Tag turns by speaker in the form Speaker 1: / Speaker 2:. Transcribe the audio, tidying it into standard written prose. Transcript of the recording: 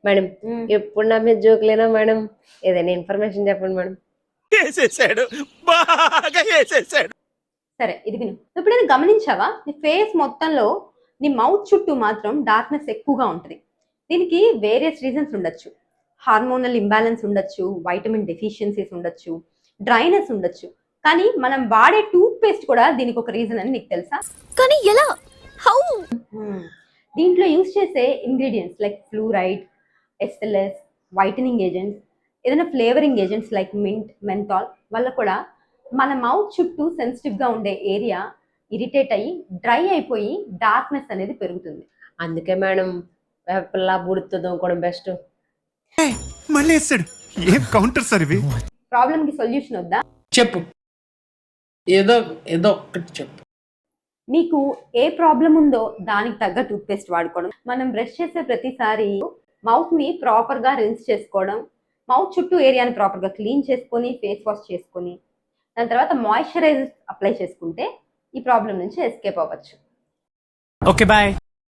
Speaker 1: Madam ఎప్పుడు నా మీద జోకులేనా మేడం? ఏదైనా ఇన్ఫర్మేషన్ చెప్పండి మేడం.
Speaker 2: వేసేసాడు, బాగా వేసేసాడు.
Speaker 3: సరే ఇది విను. ఎప్పుడైనా గమనించావా, నీ ఫేస్ మొత్తంలో నీ మౌత్ చుట్టూ మాత్రం డార్క్నెస్ ఎక్కువగా ఉంటుంది. దీనికి వేరియస్ రీజన్స్ ఉండొచ్చు. హార్మోనల్ ఇంబ్యాలెన్స్ ఉండొచ్చు, వైటమిన్ డెఫిషియన్సీస్ ఉండొచ్చు, డ్రైనెస్ ఉండొచ్చు. కానీ మనం వాడే టూత్ పేస్ట్ కూడా దీనికి ఒక రీజన్ అని నీకు తెలుసా?
Speaker 4: కానీ ఎలా? హౌ?
Speaker 3: దీంట్లో యూజ్ చేసే ingredients like fluoride, SLS, whitening agents, ఏదైనా flavouring agents like mint, menthol వల్ల కూడా మన మౌత్ చుట్టూ సెన్సిటివ్గా ఉండే ఏరియా ఇరిటేట్ అయ్యి డ్రై అయిపోయి డార్క్నెస్ అనేది పెరుగుతుంది.
Speaker 1: అందుకే మేడం పిల్ల బుడితో దొంగడం బెస్ట్.
Speaker 2: మళ్ళీ వేసాడు. ఏం కౌంటర్ సార్ ఇవి?
Speaker 3: ప్రాబ్లమ్కి సొల్యూషన్ వద్దా?
Speaker 5: చెప్పు, ఏదో ఏదో ఒక్కటి చెప్పు.
Speaker 3: మీకు ఏ ప్రాబ్లం ఉందో దానికి తగ్గ టూత్ పేస్ట్ వాడుకోవడం, మనం బ్రష్ చేసే ప్రతిసారి మౌత్ని ప్రాపర్గా రిన్స్ చేసుకోవడం, మౌత్ చుట్టూ ఏరియాని ప్రాపర్గా క్లీన్ చేసుకొని ఫేస్ వాష్ చేసుకొని దాని తర్వాత మాయిశ్చరైజర్ అప్లై చేసుకుంటే ఈ ప్రాబ్లం నుంచి ఎస్కేప్ అవ్వచ్చు.
Speaker 2: Okay bye.